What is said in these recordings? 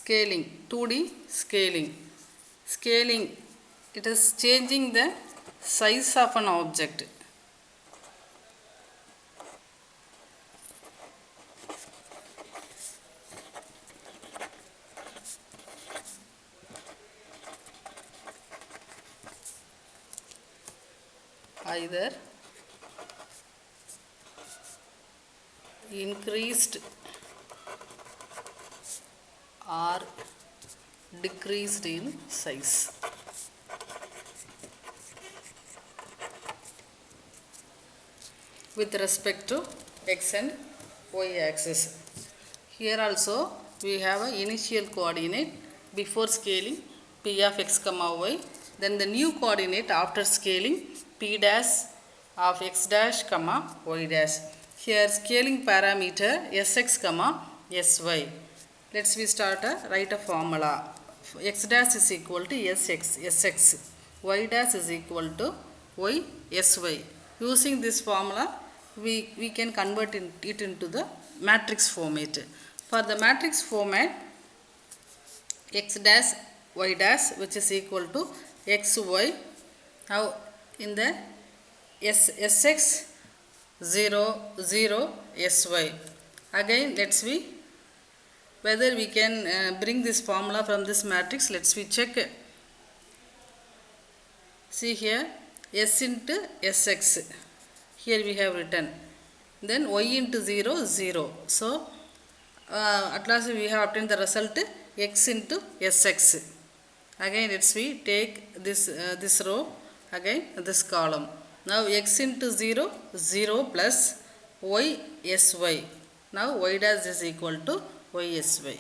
scaling, 2D scaling. Scaling, it is changing the size of an object. Either increased or decreased in size. With respect to x and y axis. Here also we have an initial coordinate before scaling p of x comma y. Then the new coordinate after scaling p dash of x dash comma y dash. Here scaling parameter sx comma sy. Let's we start write a formula. X dash is equal to sx, y dash is equal to sy. Using this formula, we can convert it into the matrix format. For the matrix format, x dash y dash, which is equal to xy. Now in the sx 0 0 sy. Again let's we whether we can bring this formula from this matrix. Let's we check. See here, s into sx. Here we have written. Then y into 0 0. So at last we have obtained the result x into sx. Again let's we take this row, again this column. Now x into 0 0 plus y sy. Now y dash is equal to ysy.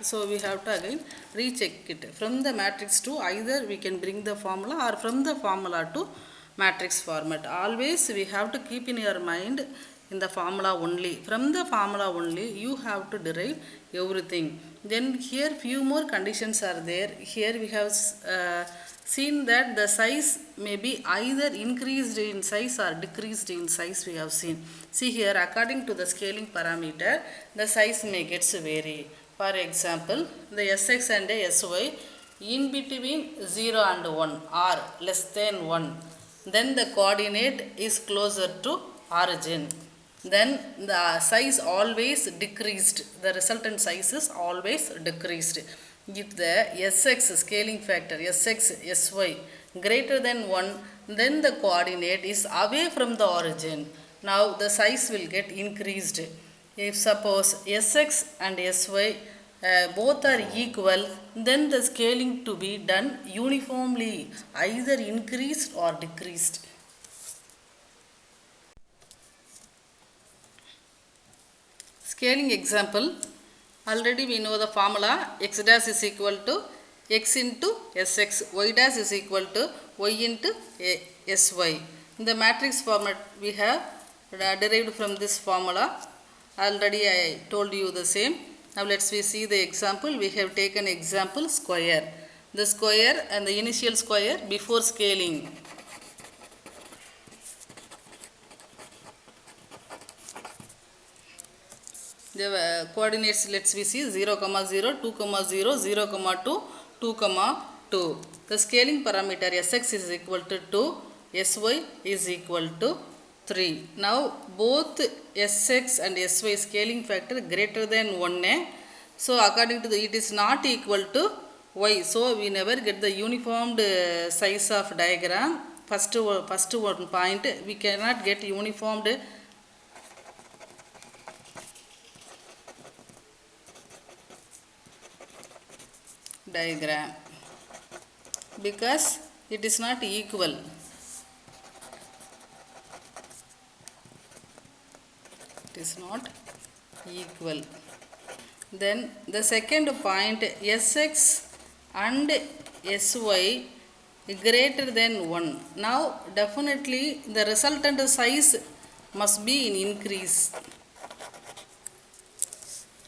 So we have to again recheck it. From the matrix to either we can bring the formula, or from the formula to matrix format. Always we have to keep in your mind in the formula only. From the formula only you have to derive everything. Then here few more conditions are there. Here we have seen that the size may be either increased in size or decreased in size. We have seen. See here, according to the scaling parameter, the size may get vary. For example, the sx and sy in between 0 and 1 or less than 1, then the coordinate is closer to origin. Then the size always decreased. The resultant size is always decreased. If the sx scaling factor sx sy greater than 1, then the coordinate is away from the origin. Now the size will get increased. If suppose sx and sy both are equal, then the scaling to be done uniformly, either increased or decreased. Scaling example. Already we know the formula. X dash is equal to x into sx, y dash is equal to y into sy. In the matrix format we have derived from this formula. Already I told you the same. Now let's we see the example. We have taken example square. The square and the initial square before scaling. The coordinates let's we see 0 comma 0 2 comma 0 0 comma 2 2 comma 2. The scaling parameter sx is equal to 2, sy is equal to 3. Now both sx and sy scaling factor greater than 1. So according to it is not equal to y. So we never get the uniformed size of diagram. First one point, we cannot get uniformed diagram because it is not equal. It is not equal. Then the second point, sx and sy greater than 1. Now definitely the resultant size must be in increase.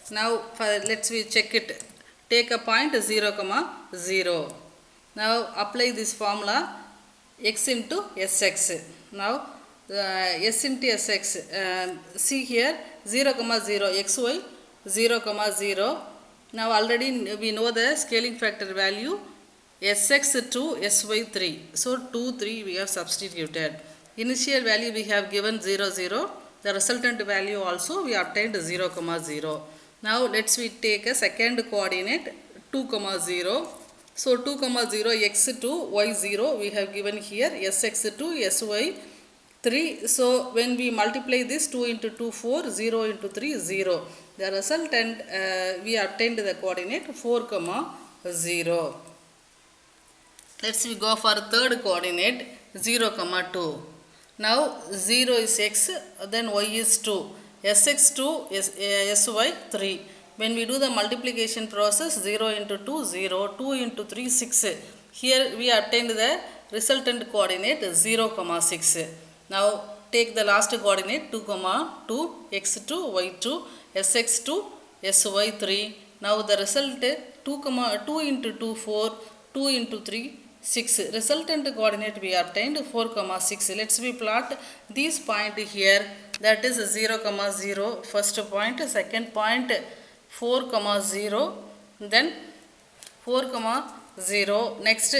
Now let's we check it. Take a point 0 comma 0. Now apply this formula x into sx. Now s into sx, see here 0 comma 0 xy 0 comma 0. Now already we know the scaling factor value Sx to Sy3. So 2, 3 we have substituted. Initial value we have given 0, 0. The resultant value also we obtained 0, 0. Now let's we take a second coordinate 2, 0. So 2, 0 x to y0 we have given here Sx to Sy3. So when we multiply this 2 into 2 4, 0 into 3 0. The resultant we obtained the coordinate 4, 0. Let's we go for third coordinate 0, 2. Now 0 is x, then y is 2. Sx to Sy3. When we do the multiplication process 0 into 2 0, 2 into 3 6. Here we obtained the resultant coordinate 0, 6. Now take the last coordinate 2, 2 x to y2 Sx to Sy3. Now the result 2 into 2 4, 2 into 3 6. Resultant coordinate we obtained 4, 6. Let's we plot this point here. That is 0, 0. First point, second point 4, 0. Then 4, 0. Next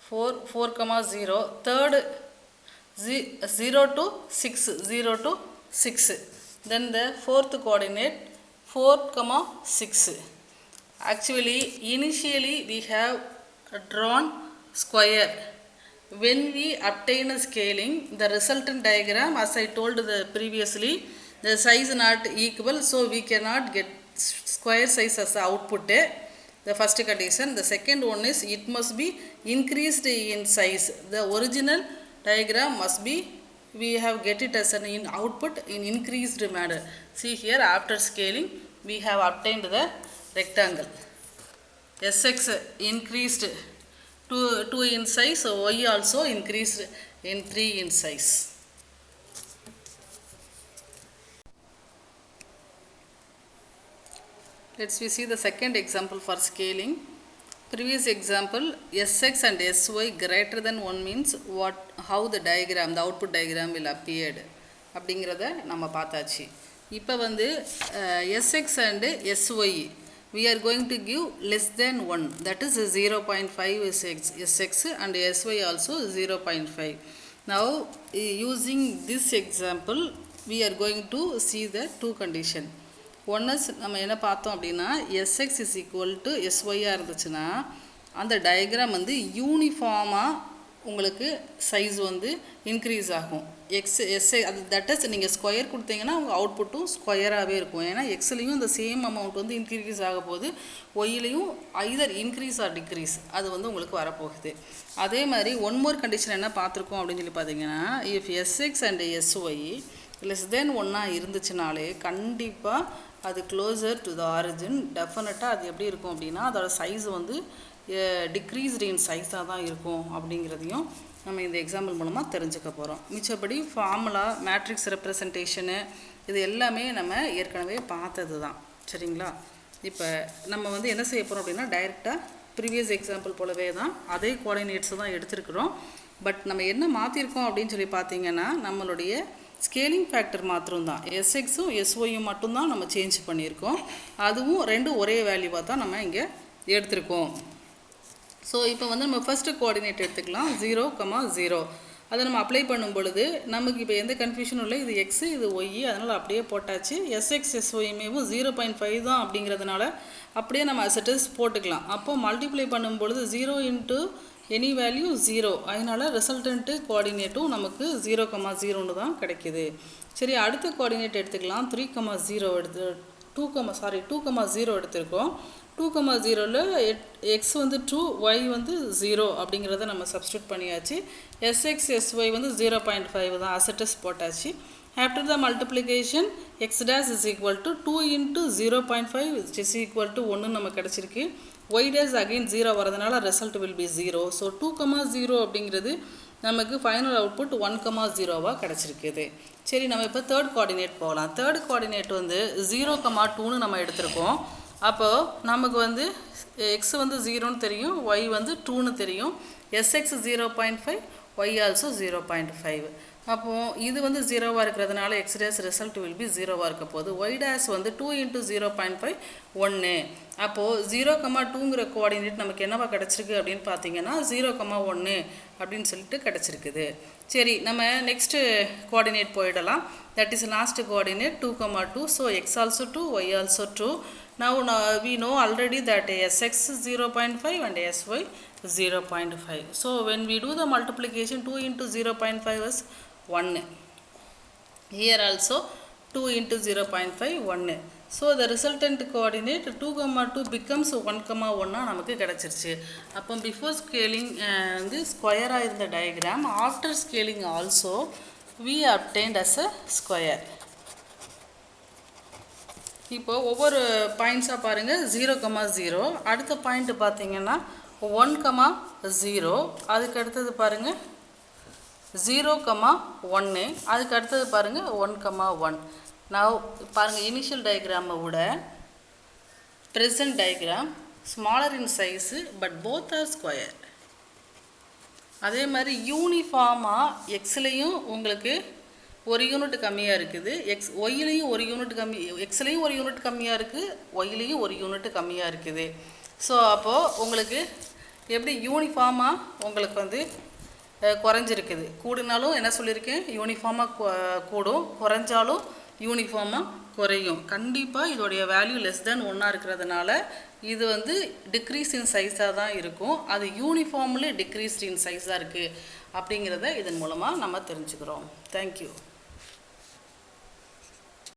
4, 0. Third 0 to 6. 0 to 6. Then the fourth coordinate 4, 6. Actually, initially we have drawn square. When we obtain a scaling, the resultant diagram, as I told previously, the size not equal, so we cannot get square size as the output. The first condition. The second one is it must be increased in size. The original diagram must be, we have get it as an output in increased manner. See here, after scaling we have obtained the rectangle. Sx increased 2 in size, so y also increased in 3 in size. Let's we see the second example for scaling. Previous example, Sx and Sy greater than 1 means how the diagram, the output diagram will appear. அப்படிங்கிறத நம்ம பார்த்தாச்சு. இப்போ வந்து Sx and Sy we are going to give less than 1, that is 0.5 is Sx and Sy also 0.5. Now using this example we are going to see the two condition. One is நம்ம என்ன பார்த்தோம் அப்படின்னா Sx is equal to Sy இருந்துச்சுன்னா அந்த diagram வந்து யூனிஃபார்மாக உங்களுக்கு size வந்து increase ஆகும். எஸ்ஐ அது தட் இஸ் நீங்கள் ஸ்கொயர் கொடுத்தீங்கன்னா உங்கள் அவுட்புட்டும் ஸ்கொயராகவே இருக்கும். ஏன்னா எக்ஸ்லேயும் இந்த சேம் அமௌண்ட் வந்து இன்க்ரீஸ் ஆக போகுது, ஒய்லையும் ஐதர் இன்க்ரீஸ் ஆர் டிக்ரீஸ் அது வந்து உங்களுக்கு வரப்போகுது. அதே மாதிரி ஒன் மோர் கண்டிஷன் என்ன பார்த்துருக்கோம் அப்படின்னு சொல்லி பார்த்தீங்கன்னா, if Sx and Sy less than 1 இருந்துச்சுனாலே கண்டிப்பாக அது க்ளோசர் டு த ஆரிஜின். டெஃபினட்டாக அது எப்படி இருக்கும் அப்படின்னா அதோட சைஸ் வந்து டிக்ரீஸ்டு இன் சைஸாக தான் இருக்கும் அப்படிங்கிறதையும் நம்ம இந்த எக்ஸாம்பிள் மூலமாக தெரிஞ்சுக்க போகிறோம். மிச்சப்படி ஃபார்முலா, மேட்ரிக்ஸ் ரெப்ரசன்டேஷனு இது எல்லாமே நம்ம ஏற்கனவே பார்த்தது தான். சரிங்களா? இப்போ நம்ம வந்து என்ன செய்ய போகிறோம் அப்படின்னா டைரெக்டாக ப்ரீவியஸ் எக்ஸாம்பிள் போலவே தான் அதே கோஆர்டினேட்ஸ் தான் எடுத்துருக்குறோம். பட் நம்ம என்ன மாற்றிருக்கோம் அப்படின்னு சொல்லி பார்த்தீங்கன்னா நம்மளுடைய ஸ்கேலிங் ஃபேக்டர் மாத்திரம் தான். எஸ்எக்ஸும் எஸ்ஒயும் மட்டும்தான் நம்ம சேஞ்ச் பண்ணியிருக்கோம். அதுவும் ரெண்டும் ஒரே வேல்யூவாக தான் நம்ம இங்கே எடுத்திருக்கோம். ஸோ இப்போ வந்து நம்ம ஃபஸ்ட்டு கோஆர்டினேட் எடுத்துக்கலாம் 0, 0. அதை நம்ம அப்ளை பண்ணும் பொழுது நமக்கு இப்போ எந்த கன்ஃபியூஷனும் இல்லை. இது எக்ஸு, இது ஒய், அதனால் அப்படியே போட்டாச்சு. எஸ்எக்ஸ் எஸ்ஒய்மேவும் 0.5 தான் அப்படிங்கிறதுனால அப்படியே நம்ம அசட்டஸ் போட்டுக்கலாம். அப்போது மல்டிப்ளை பண்ணும் பொழுது 0 இன்ட்டு எனி வேல்யூ 0, அதனால் ரிசல்டன்ட்டு கோஆர்டினேட்டும் நமக்கு 0, 0ன்னு தான் கிடைக்கிது. சரி, அடுத்த கோஆர்டினேட் எடுத்துக்கலாம். 3, 0 எடுத்து 2, 0 எடுத்திருக்கோம். 2, 0ல் எக்ஸ் வந்து 2, ஒய் வந்து 0 அப்படிங்கிறத நம்ம சப்ஸ்டியூட் பண்ணியாச்சு. எஸ்எக்ஸ் எஸ்ஒய் வந்து 0.5 தான் அசட்டஸ் போட்டாச்சு. After the multiplication X days is equal to 2 into 0.5 is equal to 1 நமக்கு கிடச்சிருக்கு. ஒய் டேஸ் அகெயின் 0 வரதுனால ரிசல்ட் வில் பி 0. ஸோ 2, 0 அப்படிங்கிறது நமக்கு ஃபைனல் அவுட்புட் 1, 0வாக கிடச்சிருக்குது. சரி, நம்ம இப்போ தேர்ட் கோஆர்டினேட் போகலாம். தேர்ட் கோஆர்டினேட் வந்து 0, 2ன்னு நம்ம எடுத்திருக்கோம். அப்போது நமக்கு வந்து எக்ஸ் வந்து 0ன்னு தெரியும், ஒய் வந்து 2ன்னு தெரியும். SX 0.5, y also 0.5. அப்போது இது வந்து 0வாக இருக்கிறதுனால x dash result will be 0வாக இருக்க போகுது. y dash வந்து 2 into 0.5 1. அப்போது 0,2ங்கிற கோஆர்டினேட் நமக்கு என்னவா கிடச்சிருக்கு அப்படின்னு பார்த்தீங்கன்னா 0,1 அப்படின்னு சொல்லிட்டு கிடச்சிருக்குது. சரி, நம்ம நெக்ஸ்ட்டு கோஆர்டினேட் போயிடலாம். That is last coordinate 2,2. So x also 2, y also 2. Now we know already that sx is 0.5 and sy 0.5. So when we do the multiplication, 2 into 0.5 is 1. Here also 2 into 0.5 1. So the resultant coordinate 2,2 becomes 1,1 நமக்கு கிடச்சிருச்சு. அப்போ before scaling வந்து ஸ்கொயராக இருந்த diagram after scaling also we obtained as a square. இப்போ ஒவ்வொரு பாயிண்ட்ஸாக பாருங்கள். 0,0 அடுத்த பாயிண்ட் பார்த்தீங்கன்னா 1,0 அதுக்கு அடுத்தது பாருங்கள் 0,1 அதுக்கு அடுத்தது பாருங்கள் 1,1. நான் பாருங்கள் இனிஷியல் டயக்ராமை விட present diagram smaller in size but both are square. அதே மாதிரி யூனிஃபார்மாக எக்ஸ்லேயும் உங்களுக்கு ஒரு யூனிட் கம்மியாக இருக்குது, ஒய்லேயும் ஒரு யூனிட் கம்மி, எக்ஸ்லேயும் ஒரு யூனிட் கம்மியாக இருக்குது, ஒய்லேயும் ஒரு யூனிட் கம்மியாக இருக்குது. ஸோ அப்போது உங்களுக்கு எப்படி யூனிஃபார்மாக உங்களுக்கு வந்து குறைஞ்சிருக்குது. கூடுனாலும் என்ன சொல்லியிருக்கேன், யூனிஃபார்மாக கூடும், குறைஞ்சாலும் யூனிஃபார்மாக குறையும். கண்டிப்பாக இதோடைய வேல்யூ லெஸ் தேன் 1 இருக்கிறதுனால இது வந்து டிக்ரீஸ் இன் சைஸாக தான் இருக்கும். அது யூனிஃபார்ம்லி டிக்ரீஸ்ட் இன் சைஸாக இருக்குது அப்படிங்கிறத இதன் மூலமாக நம்ம தெரிஞ்சுக்கிறோம். தேங்க்யூ.